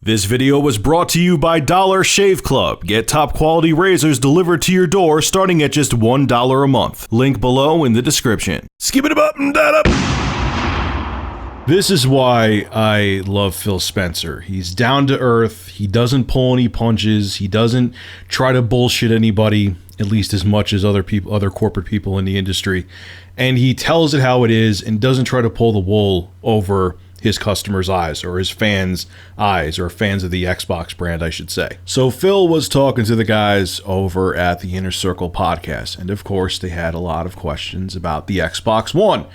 This video was brought to you by Dollar Shave Club. Get top quality razors delivered to your door starting at just $1 a month. Link below in the description. Skip it up and that up. This is why I love Phil Spencer. He's down to earth. He doesn't pull any punches. He doesn't try to bullshit anybody, at least as much as other corporate people in the industry. And he tells it how it is and doesn't try to pull the wool over his customers' eyes, or his fans' eyes, or fans of the Xbox brand, I should say. So Phil was talking to the guys over at the Inner Circle podcast, and of course they had a lot of questions about the Xbox One.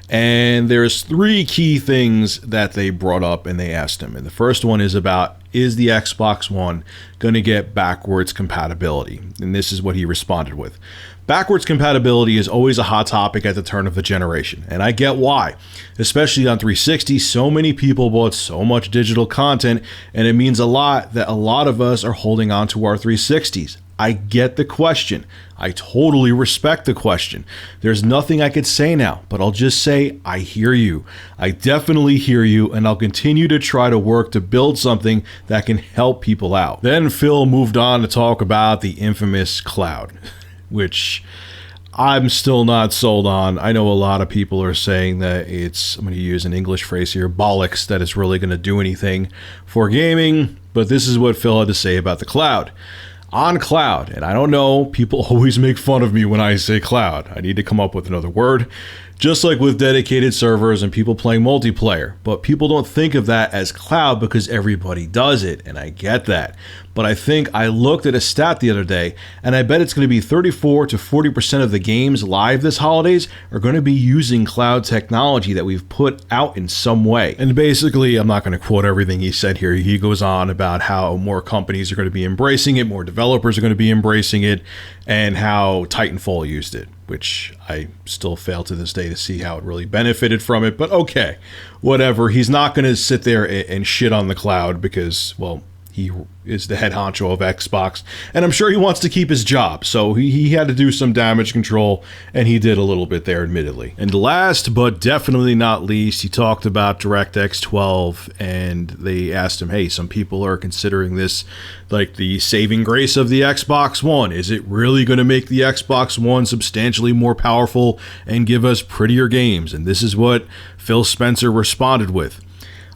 And there's three key things that they brought up and they asked him. And the first one is about, is the Xbox One going to get backwards compatibility? And this is what he responded with. Backwards compatibility is always a hot topic at the turn of the generation, and I get why. Especially on 360, so many people bought so much digital content, and it means a lot that a lot of us are holding on to our 360s. I get the question. I totally respect the question. There's nothing I could say now, but I'll just say I hear you. I definitely hear you, and I'll continue to try to work to build something that can help people out. Then Phil moved on to talk about the infamous cloud, which I'm still not sold on. I know a lot of people are saying that it's, I'm going to use an English phrase here, bollocks, that it's really going to do anything for gaming, but this is what Phil had to say about the cloud. On cloud, and I don't know, people always make fun of me when I say cloud. I need to come up with another word. Just like with dedicated servers and people playing multiplayer. But people don't think of that as cloud because everybody does it, and I get that. But I think I looked at a stat the other day, and I bet it's going to be 34 to 40% of the games live this holidays are going to be using cloud technology that we've put out in some way. And basically, I'm not going to quote everything he said here. He goes on about how more companies are going to be embracing it, more developers are going to be embracing it, and how Titanfall used it, which I still fail to this day to see how it really benefited from it, but okay, whatever. He's not going to sit there and shit on the cloud because, well, he is the head honcho of Xbox, and I'm sure he wants to keep his job, so he had to do some damage control, and he did a little bit there, admittedly. And last, but definitely not least, he talked about DirectX 12, and they asked him, hey, some people are considering this like the saving grace of the Xbox One. Is it really going to make the Xbox One substantially more powerful and give us prettier games? And this is what Phil Spencer responded with.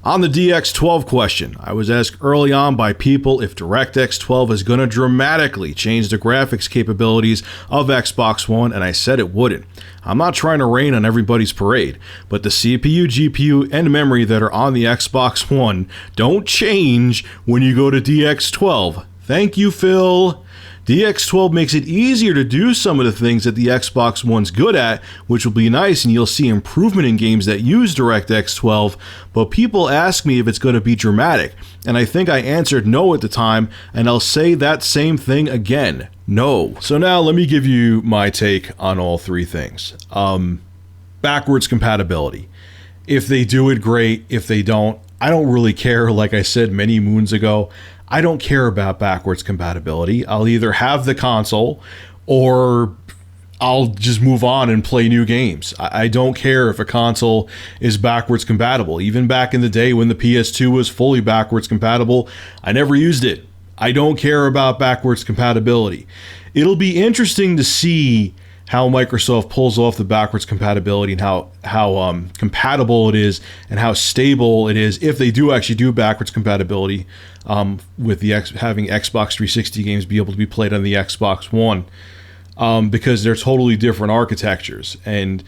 On the DX12 question, I was asked early on by people if DirectX 12 is going to dramatically change the graphics capabilities of Xbox One, and I said it wouldn't. I'm not trying to rain on everybody's parade, but the CPU, GPU, and memory that are on the Xbox One don't change when you go to DX12. Thank you, Phil. DX12 makes it easier to do some of the things that the Xbox One's good at, which will be nice, and you'll see improvement in games that use DirectX 12, but people ask me if it's going to be dramatic, and I think I answered no at the time, and I'll say that same thing again, no. So now let me give you my take on all three things. Backwards compatibility. If they do it, great. If they don't, I don't really care. Like I said many moons ago, I don't care about backwards compatibility. I'll either have the console or I'll just move on and play new games. I don't care if a console is backwards compatible. Even back in the day when the PS2 was fully backwards compatible, I never used it. I don't care about backwards compatibility. It'll be interesting to see how Microsoft pulls off the backwards compatibility and how compatible it is and how stable it is if they do actually do backwards compatibility with the having Xbox 360 games be able to be played on the Xbox One, because they're totally different architectures, and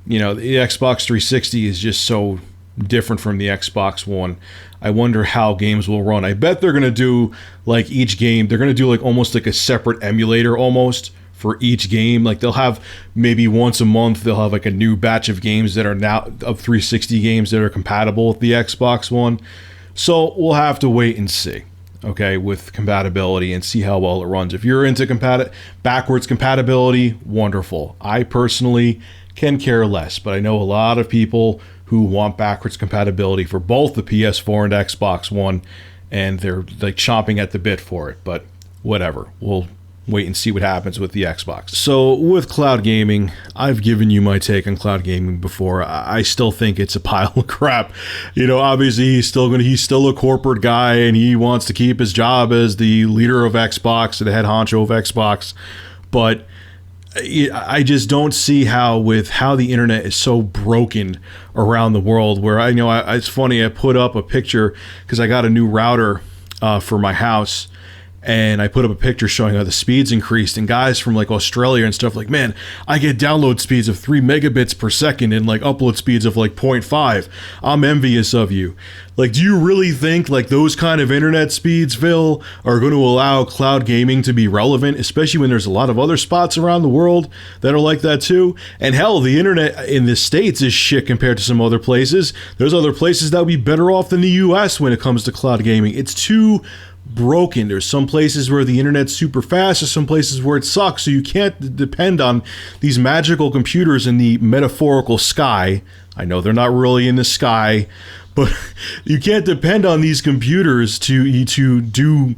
you know the Xbox 360 is just so different from the Xbox One. I wonder how games will run. I bet they're going to do like each game, they're going to do like almost like a separate emulator almost for each game. Like they'll have maybe once a month, they'll have like a new batch of games that are now of 360 games that are compatible with the Xbox One. So we'll have to wait and see, okay, with compatibility and see how well it runs. If you're into backwards compatibility, wonderful. I personally can care less, but I know a lot of people who want backwards compatibility for both the PS4 and Xbox One, and they're like chomping at the bit for it, but whatever. We'll wait and see what happens with the Xbox. So with cloud gaming, I've given you my take on cloud gaming before. I still think it's a pile of crap. You know, obviously he's still a corporate guy, and he wants to keep his job as the leader of Xbox, the head honcho of Xbox. But I just don't see how, with how the internet is so broken around the world, where it's funny, I put up a picture because I got a new router for my house, and I put up a picture showing how the speeds increased, and guys from like Australia and stuff like, man, I get download speeds of 3 megabits per second and like upload speeds of like 0.5. I'm envious of you. Like, do you really think like those kind of internet speeds, Phil, are going to allow cloud gaming to be relevant, especially when there's a lot of other spots around the world that are like that too? And hell, the internet in the States is shit compared to some other places. There's other places that would be better off than the US when it comes to cloud gaming. It's too broken. There's some places where the internet's super fast, there's some places where it sucks, so you can't depend on these magical computers in the metaphorical sky. I know they're not really in the sky, but you can't depend on these computers to do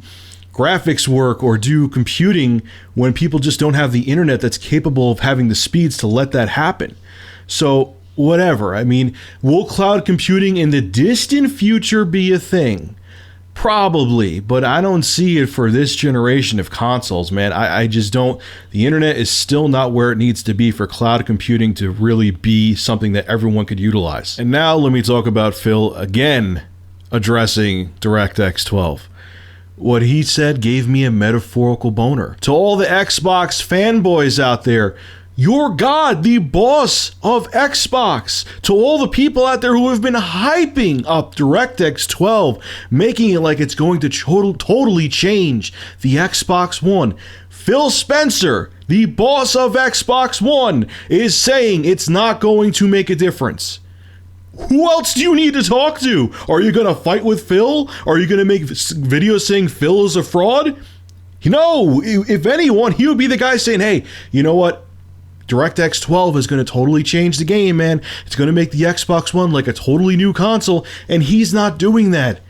graphics work or do computing when people just don't have the internet that's capable of having the speeds to let that happen. So whatever. I mean, will cloud computing in the distant future be a thing? Probably, but I don't see it for this generation of consoles, man. I just don't. The internet is still not where it needs to be for cloud computing to really be something that everyone could utilize. And now let me talk about Phil again addressing DirectX 12. What he said gave me a metaphorical boner. To all the Xbox fanboys out there, you're God, the boss of Xbox. To all the people out there who have been hyping up DirectX 12, making it like it's going to totally change the Xbox One, Phil Spencer, the boss of Xbox One, is saying it's not going to make a difference. Who else do you need to talk to? Are you going to fight with Phil? Are you going to make videos saying Phil is a fraud? No, if anyone, he would be the guy saying, hey, you know what? DirectX 12 is going to totally change the game, man. It's going to make the Xbox One like a totally new console, and he's not doing that.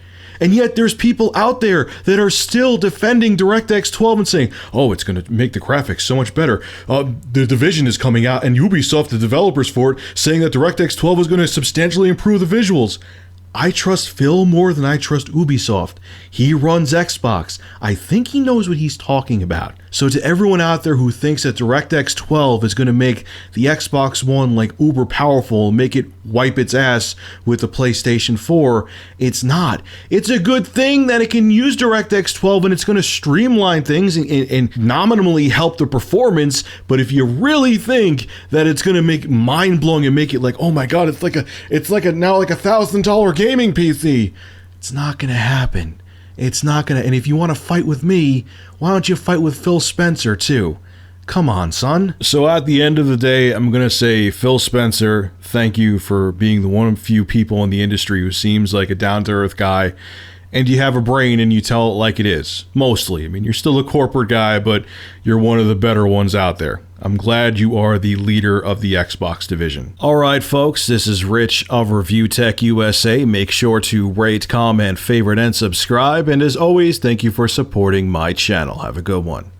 And yet there's people out there that are still defending DirectX 12 and saying, oh, it's going to make the graphics so much better. The Division is coming out, and Ubisoft, the developers for it, saying that DirectX 12 is going to substantially improve the visuals. I trust Phil more than I trust Ubisoft. He runs Xbox. I think he knows what he's talking about. So to everyone out there who thinks that DirectX 12 is going to make the Xbox One like uber powerful and make it wipe its ass with the PlayStation 4, it's not. It's a good thing that it can use DirectX 12 and it's going to streamline things and nominally help the performance. But if you really think that it's going to make mind-blowing and make it like, oh my god, it's like a now like $1,000 gaming PC, it's not going to happen. It's not going to. And if you want to fight with me, why don't you fight with Phil Spencer too? Come on, son. So at the end of the day, I'm going to say, Phil Spencer, thank you for being the one of few people in the industry who seems like a down-to-earth guy. And you have a brain and you tell it like it is. Mostly. I mean, you're still a corporate guy, but you're one of the better ones out there. I'm glad you are the leader of the Xbox division. All right, folks, this is Rich of Review Tech USA. Make sure to rate, comment, favorite, and subscribe. And as always, thank you for supporting my channel. Have a good one.